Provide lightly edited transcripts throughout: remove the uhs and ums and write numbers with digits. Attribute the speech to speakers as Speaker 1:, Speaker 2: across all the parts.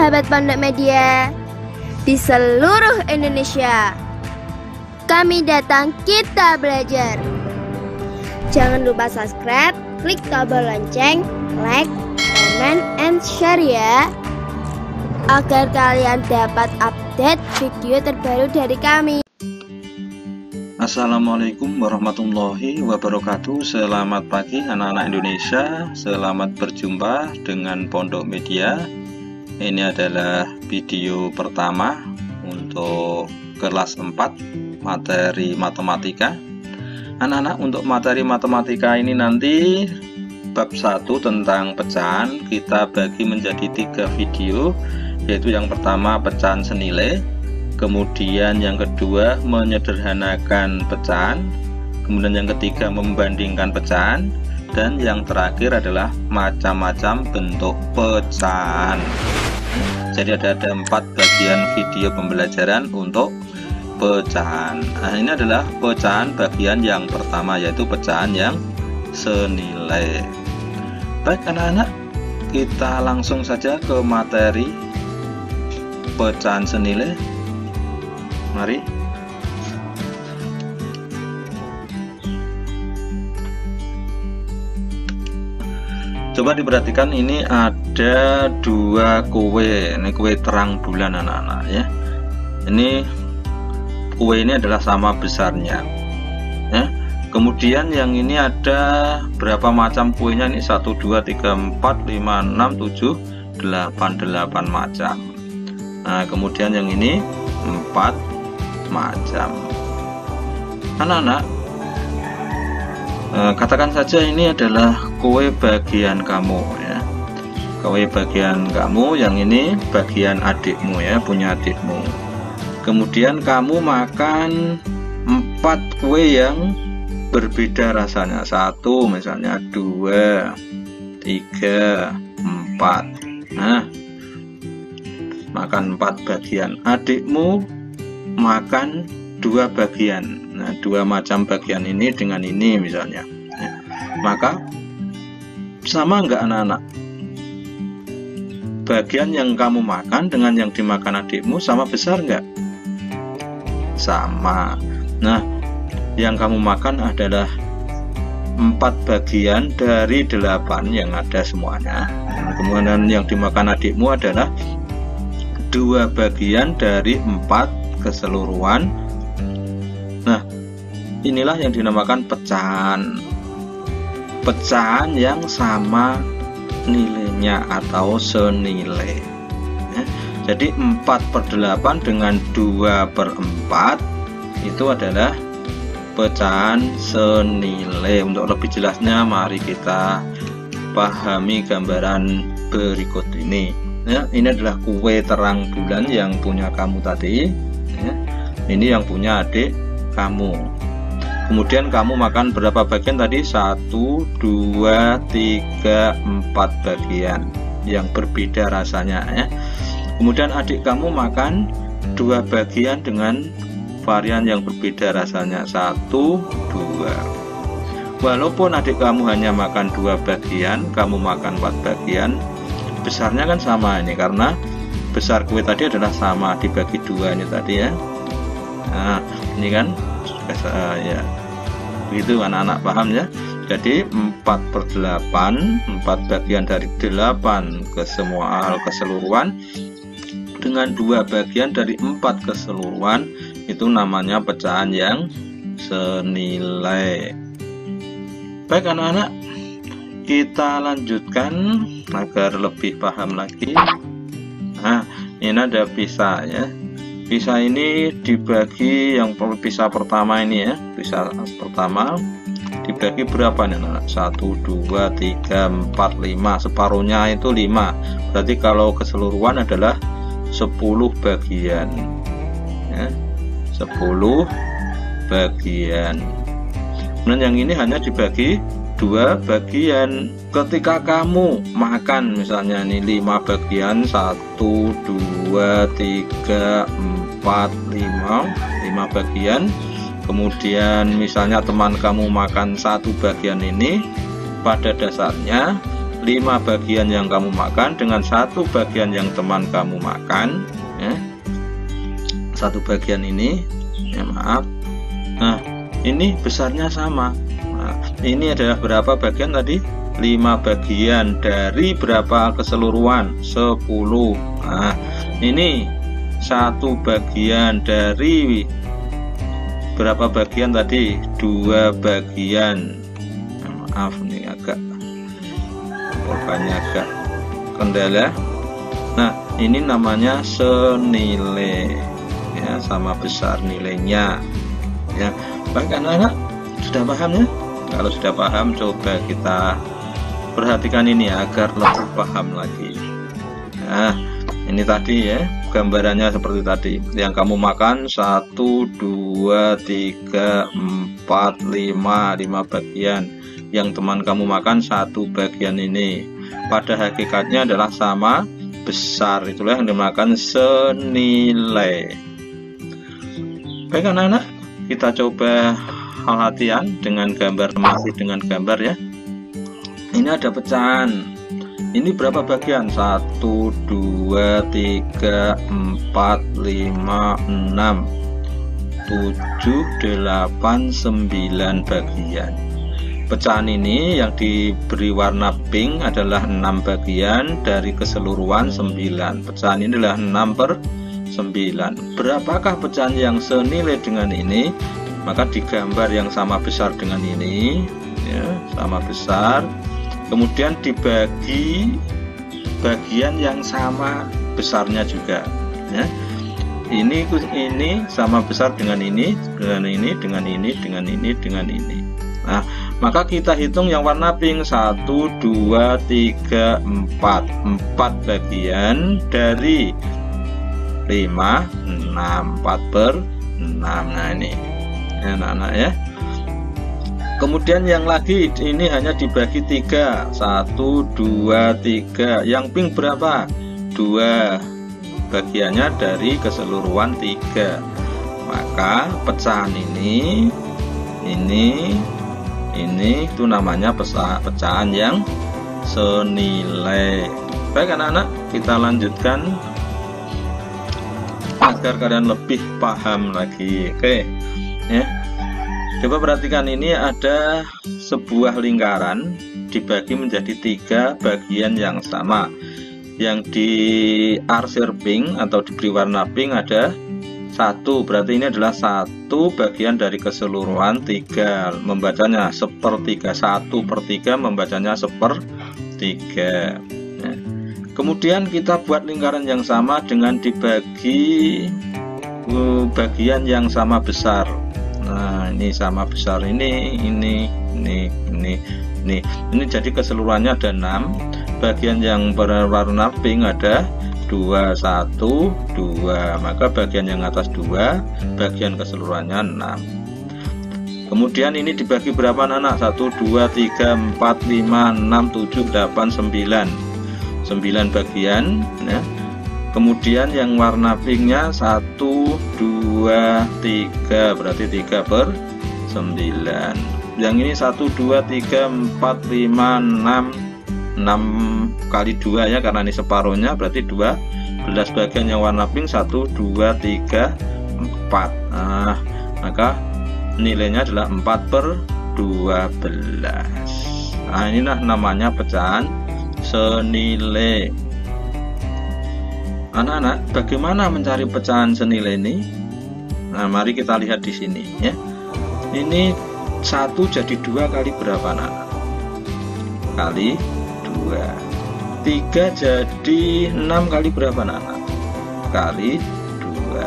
Speaker 1: sahabat Pondok Media di seluruh Indonesia. Kami datang, kita belajar. Jangan lupa subscribe, klik tombol lonceng, like, comment, and share ya, agar kalian dapat update video terbaru dari kami.
Speaker 2: Assalamualaikum warahmatullahi wabarakatuh. Selamat pagi anak-anak Indonesia. Selamat berjumpa dengan Pondok Media. Ini adalah video pertama untuk kelas 4 materi matematika. Anak-anak, untuk materi matematika ini nanti bab 1 tentang pecahan kita bagi menjadi 3 video, yaitu yang pertama pecahan senilai, kemudian yang kedua menyederhanakan pecahan, kemudian yang ketiga membandingkan pecahan, dan yang terakhir adalah macam-macam bentuk pecahan. Jadi ada 4 bagian video pembelajaran untuk pecahan. Nah, ini adalah pecahan bagian yang pertama, yaitu pecahan yang senilai. Baik anak-anak, kita langsung saja ke materi pecahan senilai. Mari. Coba diperhatikan, ini ada 2 kue. Ini kue terang bulan anak-anak ya. Ini kue ini adalah sama besarnya ya. Kemudian yang ini ada berapa macam kuenya? Ini 1, 2, 3, 4, 5, 6, 7, 8 macam. Nah kemudian yang ini 4 macam. Anak-anak, katakan saja ini adalah kue bagian kamu ya. Kue bagian kamu, yang ini bagian adikmu ya, punya adikmu. Kemudian kamu makan 4 kue yang berbeda rasanya. 1 misalnya, 2, 3, 4. Nah, makan 4 bagian. Adikmu makan 2 bagian. Nah, 2 macam bagian ini dengan ini misalnya ya. Maka sama enggak anak-anak? Bagian yang kamu makan dengan yang dimakan adikmu sama besar enggak? Sama. Nah, yang kamu makan adalah 4 bagian dari 8 yang ada semuanya. Nah, kemudian yang dimakan adikmu adalah 2 bagian dari 4 keseluruhan. Nah, inilah yang dinamakan pecahan. Pecahan yang sama nilainya atau senilai ya. Jadi 4/8 dengan 2/4 itu adalah pecahan senilai. Untuk lebih jelasnya mari kita pahami gambaran berikut ini ya. Ini adalah kue terang bulan yang punya kamu tadi ya. Ini yang punya adik kamu. Kemudian kamu makan berapa bagian tadi? 1, 2, 3, 4 bagian yang berbeda rasanya ya. Kemudian adik kamu makan 2 bagian dengan varian yang berbeda rasanya. 1, 2. Walaupun adik kamu hanya makan 2 bagian, kamu makan 4 bagian, besarnya kan sama ini, karena besar kue tadi adalah sama, dibagi 2 ini tadi ya. Nah ini kan ya begitu anak-anak, paham ya. Jadi 4/8, 4 bagian dari 8 ke semua hal keseluruhan dengan 2 bagian dari 4 keseluruhan, itu namanya pecahan yang senilai. Baik anak-anak, kita lanjutkan agar lebih paham lagi. Nah ini ada pisah ya. Pisah ini dibagi, yang pisah pertama ini ya, pisah pertama dibagi berapa nih anak? 1, 2, 3, 4, 5. Separuhnya itu 5. Berarti kalau keseluruhan adalah 10 bagian ya. 10 bagian. Kemudian yang ini hanya dibagi 2 bagian. Ketika kamu makan misalnya ini 5 bagian, 1, 2, 3, 4, 5 bagian. Kemudian misalnya teman kamu makan 1 bagian ini, pada dasarnya 5 bagian yang kamu makan dengan 1 bagian yang teman kamu makan, ya. 1 bagian ini, ya maaf. Nah, ini besarnya sama. Nah, ini adalah berapa bagian tadi? 5 bagian dari berapa keseluruhan? 10. Nah, ini 1 bagian dari berapa bagian tadi? 2 bagian. Maaf, ini agak pokoknya agak kendala. Nah, ini namanya senilai, ya, sama besar nilainya, ya. Baik anak-anak, sudah paham ya? Kalau sudah paham, coba kita perhatikan ini ya, agar lebih paham lagi. Nah, ini tadi ya, gambarannya seperti tadi. Yang kamu makan 1, 2, 3, 4, 5 bagian. Yang teman kamu makan 1 bagian ini. Pada hakikatnya adalah sama besar. Itulah yang dimakan senilai. Baik anak-anak, kita coba latihan dengan gambar, masih dengan gambar ya. Ini ada pecahan. Ini berapa bagian? 1, 2, 3, 4, 5, 6, 7, 8, 9 bagian. Pecahan ini yang diberi warna pink adalah 6 bagian dari keseluruhan 9. Pecahan ini adalah 6 per 9. Berapakah pecahan yang senilai dengan ini? Maka digambar yang sama besar dengan ini, ya, sama besar. Kemudian dibagi bagian yang sama besarnya juga, ya. Ini sama besar dengan ini, dengan ini, dengan ini, dengan ini, dengan ini. Nah, maka kita hitung yang warna pink. 1, 2, 3, 4. 4 bagian dari 5, 6. 4 per 6. Nah, ini anak-anak ya. Kemudian yang lagi ini hanya dibagi 3. 1, 2, 3. Yang pink berapa? 2. Bagiannya dari keseluruhan 3. Maka pecahan ini itu namanya pecahan yang senilai. Baik anak-anak, kita lanjutkan agar kalian lebih paham lagi. Oke ya, coba perhatikan, ini ada sebuah lingkaran dibagi menjadi 3 bagian yang sama. Yang diarsir pink atau diberi warna pink ada 1, berarti ini adalah 1 bagian dari keseluruhan 3. Membacanya 1/3. 1/3 membacanya 1/3. Nah, kemudian kita buat lingkaran yang sama dengan dibagi bagian yang sama besar. Nah, ini sama besar, ini jadi keseluruhannya ada 6. Bagian yang berwarna pink ada 2, 1, 2. Maka bagian yang atas 2, bagian keseluruhannya 6. Kemudian ini dibagi berapa anak? 1, 2, 3, 4, 5, 6, 7, 8, 9. 9 bagian ya. Kemudian yang warna pinknya 1, 2, 3, berarti 3 per 9. Yang ini 1, 2, 3, 4, 5, 6 kali 2 ya, karena ini separuhnya, berarti 12 bagian yang warna pink. 1, 2, 3, 4. Nah, maka nilainya adalah 4 per 12. Nah, inilah namanya pecahan senilai. Anak-anak, bagaimana mencari pecahan senilai ini? Nah, mari kita lihat di sini ya. Ini 1 jadi 2 kali berapa anak? Kali 2. 3 jadi 6 kali berapa anak? Kali 2.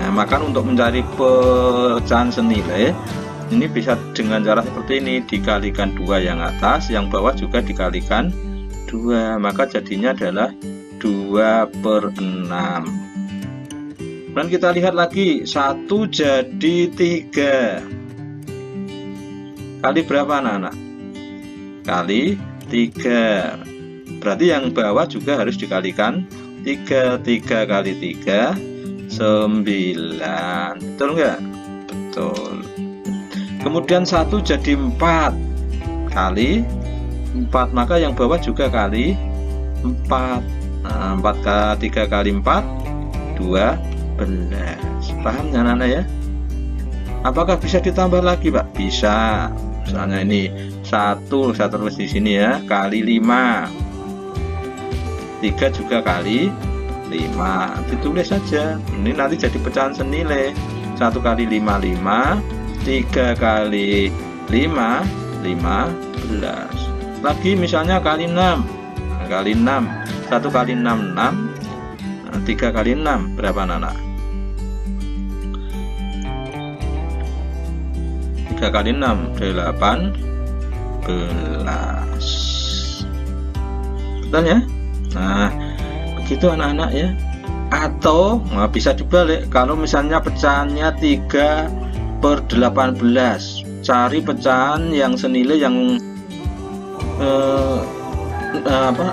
Speaker 2: Nah, maka untuk mencari pecahan senilai ini bisa dengan cara seperti ini, dikalikan 2 yang atas, yang bawah juga dikalikan 2, maka jadinya adalah 2 per 6. Dan kita lihat lagi, 1 jadi 3 kali berapa anak-anak? Kali 3. Berarti yang bawah juga harus dikalikan 3. 3 kali 3 9. Betul enggak? Betul. Kemudian 1 jadi 4 kali 4, maka yang bawah juga kali 4. Nah, 3 kali 4 12. Paham ya anak-anak ya? Apakah bisa ditambah lagi Pak? Bisa. Misalnya ini 1 saya tulis di sini ya, kali 5. 3 juga kali 5. Ditulis saja. Ini nanti jadi pecahan senilai. 1 kali 5 5, 3 kali 5 15. Lagi misalnya kali 6. Nah, kali 6. 1 kali 6 6. 3 kali 6 berapa anak? 3 kali 6 18. Betul ya? Nah, begitu anak-anak ya. Atau bisa dibalik, kalau misalnya pecahannya 3/18, cari pecahan yang senilai yang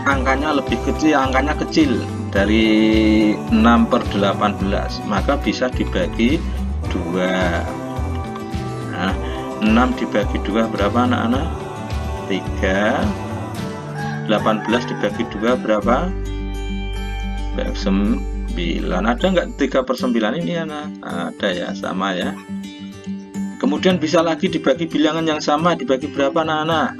Speaker 2: angkanya lebih kecil, angkanya kecil dari 6/18, maka bisa dibagi 2. Nah, 6 dibagi 2 berapa anak-anak? 3. 18 dibagi 2 berapa? 9. Ada nggak 3/9 ini anak? Ada ya, sama ya. Kemudian bisa lagi dibagi bilangan yang sama, dibagi berapa anak-anak?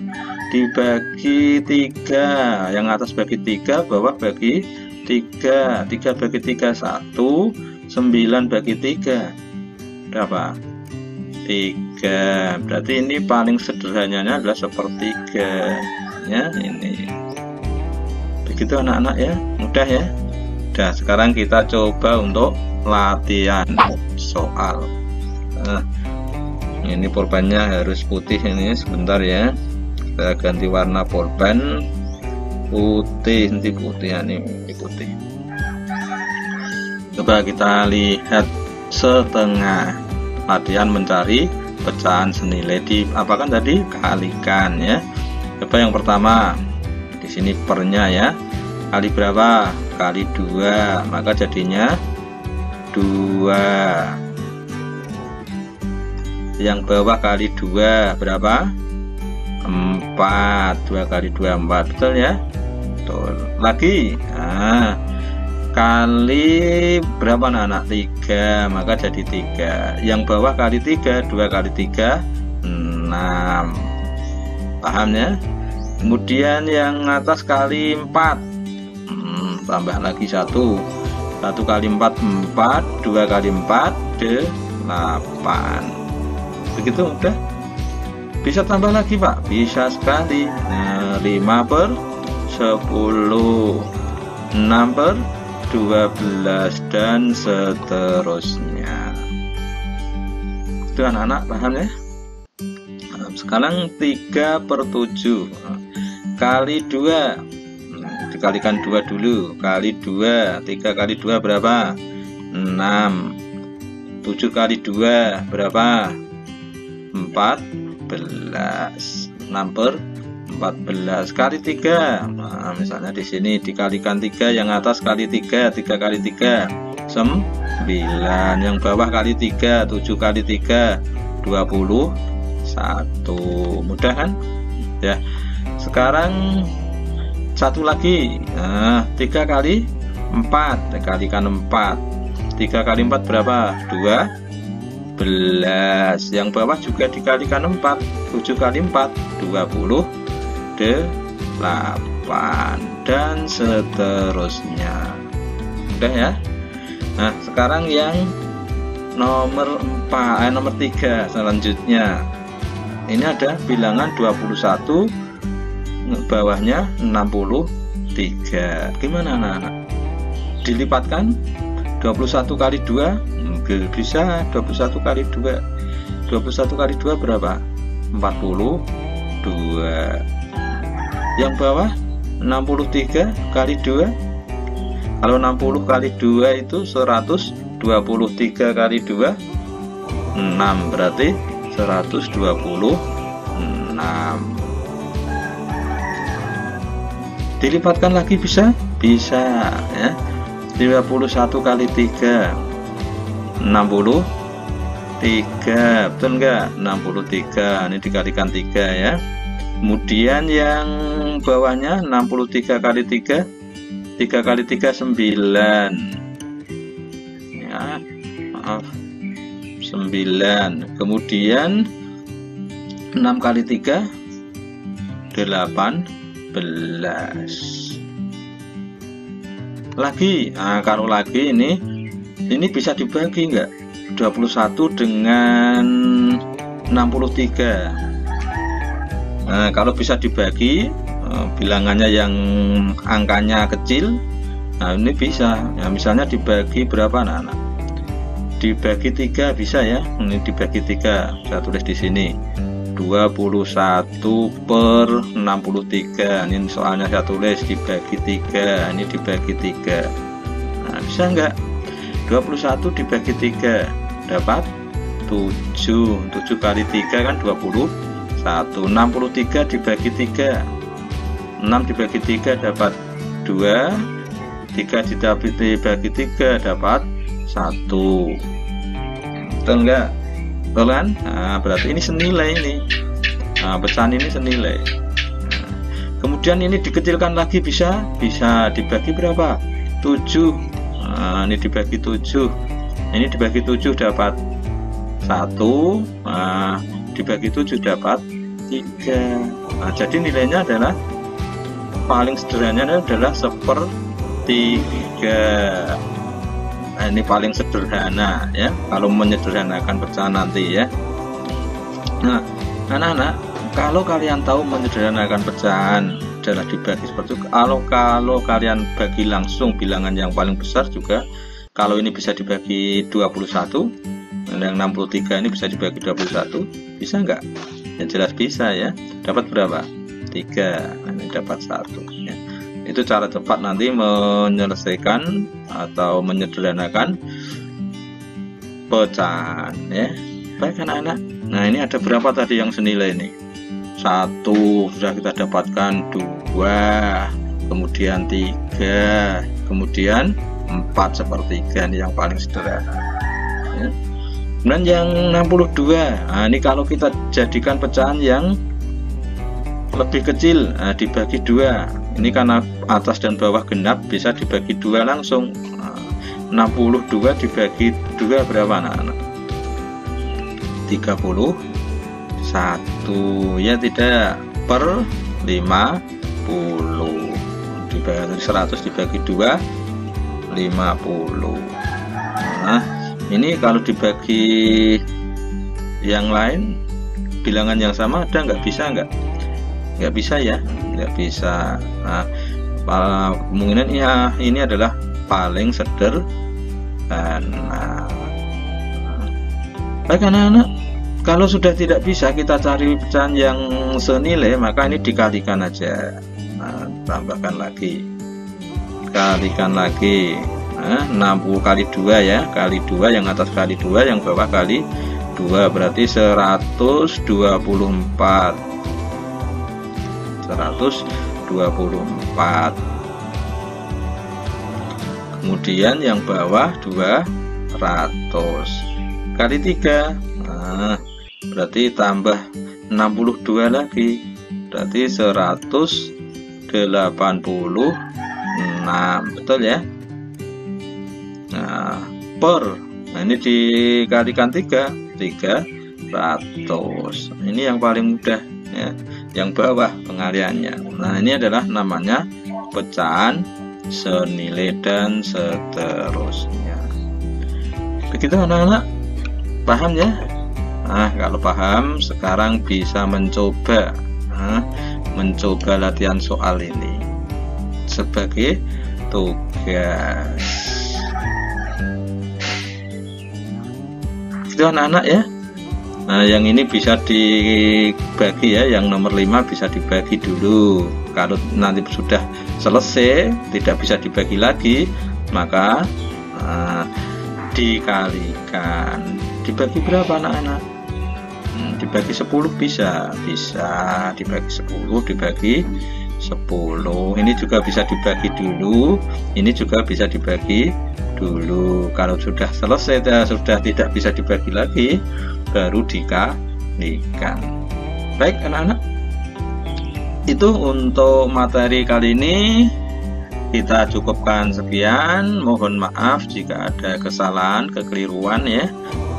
Speaker 2: Dibagi 3. Yang atas bagi 3, bawah bagi 3. 3 bagi 3 1, 9 bagi 3 berapa? 3. Berarti ini paling sederhananya adalah sepertiga ya, ini. Begitu anak-anak ya, mudah ya. Nah, sekarang kita coba untuk latihan soal. Nah, ini pulpennya harus putih ini, sebentar ya. Kita ganti warna pulpen putih, nanti putih ya, ini putih. Coba kita lihat setengah. Latihan mencari pecahan senilai di apa kan tadi? Kalikan ya. Coba yang pertama di sini pernya ya. Kali berapa? Kali 2, maka jadinya 2. Yang bawah kali 2 berapa? 4. 2 kali 2 4. Betul ya? Betul. Lagi. Nah, kali berapa anak? 3, maka jadi 3. Yang bawah kali 3, 2 kali 3 6. Paham ya? Kemudian yang atas kali 4, tambah lagi 1. 1 kali 4 4, 2 kali 4 8. Begitu udah. Bisa tambah lagi Pak? Bisa sekali. Nah, 5/10, 6/12 dan seterusnya. Itu anak-anak paham ya? Nah, sekarang 3/7 kali 2, dikalikan 2 dulu, kali 2. 3 kali 2 berapa? 6. 7 kali 2 berapa? 14. 6/14 kali 3. Nah, misalnya di sini dikalikan 3, yang atas kali 3, 3 kali 3 9, yang bawah kali 3, 7 kali 3 21. Mudah kan ya? Sekarang satu lagi. Nah, 3 kali 4, dikalikan 4. 3 kali 4 berapa? 12. Yang bawah juga dikalikan 4. 7 kali 4 28 dan seterusnya. Udah ya. Nah, sekarang yang nomor 3 selanjutnya. Ini ada bilangan 21, bawahnya 63. Gimana anak-anak? Dilipatkan 21 kali 2 bisa. 21 kali 2, 21 kali 2 berapa? 42. Yang bawah 63 kali 2. Kalau 60 kali 2 itu 123 kali 2 6, berarti 126. Dilipatkan lagi bisa? Bisa ya. 31 kali 3 63, betul enggak? 63. Ini dikalikan 3 ya. Kemudian yang bawahnya 63 kali 3, 3 kali 3 9 ya, maaf 9. Kemudian 6 kali 3 18 lagi. Nah, kalau lagi ini bisa dibagi enggak? 21 dengan 63. Nah, kalau bisa dibagi, bilangannya yang angkanya kecil, nah ini bisa ya, misalnya dibagi berapa anak-anak? Dibagi 3 bisa ya. Ini dibagi 3, saya tulis di sini 21 per 63. Ini soalnya saya tulis dibagi 3, ini dibagi 3. Nah, bisa enggak? 21 dibagi 3 dapat 7. 7 kali 3 kan 21. 63 dibagi 3, 6 dibagi 3 dapat 2. 3 dibagi 3 dapat 1. Betul enggak? Betul kan? Nah, berarti ini senilai ini. Nah, pecahan ini senilai. Nah, kemudian ini dikecilkan lagi bisa dibagi berapa? 7. Nah, ini dibagi 7. Ini dibagi 7 dapat 1. Nah, dibagi 7 dapat 3. Nah, jadi nilainya adalah paling sederhananya adalah 1/3. Nah, ini paling sederhana ya, kalau menyederhanakan pecahan nanti ya. Nah, anak-anak, kalau kalian tahu menyederhanakan pecahan adalah dibagi seperti itu. Kalau kalian bagi langsung bilangan yang paling besar juga, kalau ini bisa dibagi 21, yang 63 ini bisa dibagi 21, bisa enggak? Ya jelas bisa ya. Dapat berapa? 3. Ini dapat 1 ya. Itu cara cepat nanti menyelesaikan atau menyederhanakan pecahan ya. Baik anak-anak. Nah, ini ada berapa tadi yang senilai ini? 1 sudah kita dapatkan, 2, kemudian 3, kemudian 4/3. Ini yang paling sederhana ya. Dan yang 62, nah ini kalau kita jadikan pecahan yang lebih kecil, nah, dibagi 2. Ini karena atas dan bawah genap bisa dibagi 2 langsung. Nah, 62 dibagi 2 berapa anak-anak? 31 ya, tidak, per 50. Dibagi 100 dibagi 2 50. Nah, ini kalau dibagi yang lain bilangan yang sama ada nggak? Bisa nggak? Nggak bisa ya, nggak bisa. Nah, kemungkinan ya ini adalah paling sederhana. Baik anak-anak, kalau sudah tidak bisa kita cari pecahan yang senilai, maka ini dikalikan aja. Nah, tambahkan lagi, kalikan lagi. Nah, 60 kali 2 ya, kali 2, yang atas kali 2, yang bawah kali 2, berarti 124. 124. Kemudian yang bawah 200 kali 3. Nah, berarti tambah 62 lagi, berarti 186. Betul ya? Nah, nah ini dikalikan 300. Ini yang paling mudah ya, yang bawah pengaliannya. Nah, ini adalah namanya pecahan senilai dan seterusnya. Begitu anak-anak, paham ya? Nah, kalau paham sekarang bisa mencoba latihan soal ini sebagai tugas. Itu anak-anak ya. Nah, yang ini bisa dibagi ya, yang nomor 5 bisa dibagi dulu. Kalau nanti sudah selesai tidak bisa dibagi lagi, maka dikalikan. Dibagi berapa anak-anak? Dibagi 10 bisa dibagi 10, dibagi 10. Ini juga bisa dibagi dulu, ini juga bisa dibagi dulu. Kalau sudah selesai, sudah tidak bisa dibagi lagi, baru dikalikan. Baik anak-anak, itu untuk materi kali ini. Kita cukupkan sekian. Mohon maaf jika ada kesalahan, kekeliruan ya.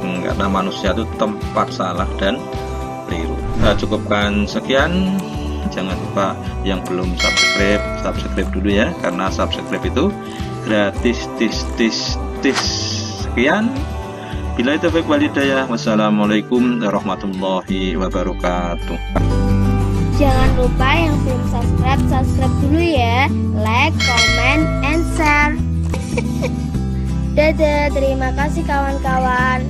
Speaker 2: Karena manusia itu tempat salah dan keliru. Kita cukupkan sekian. Jangan lupa yang belum subscribe dulu ya, karena subscribe itu gratis. Sekian. Bila itu baik walidayah. Wassalamualaikum warahmatullahi wabarakatuh.
Speaker 1: Jangan lupa yang belum subscribe dulu ya. Like, comment, and share. Dadah, terima kasih kawan-kawan.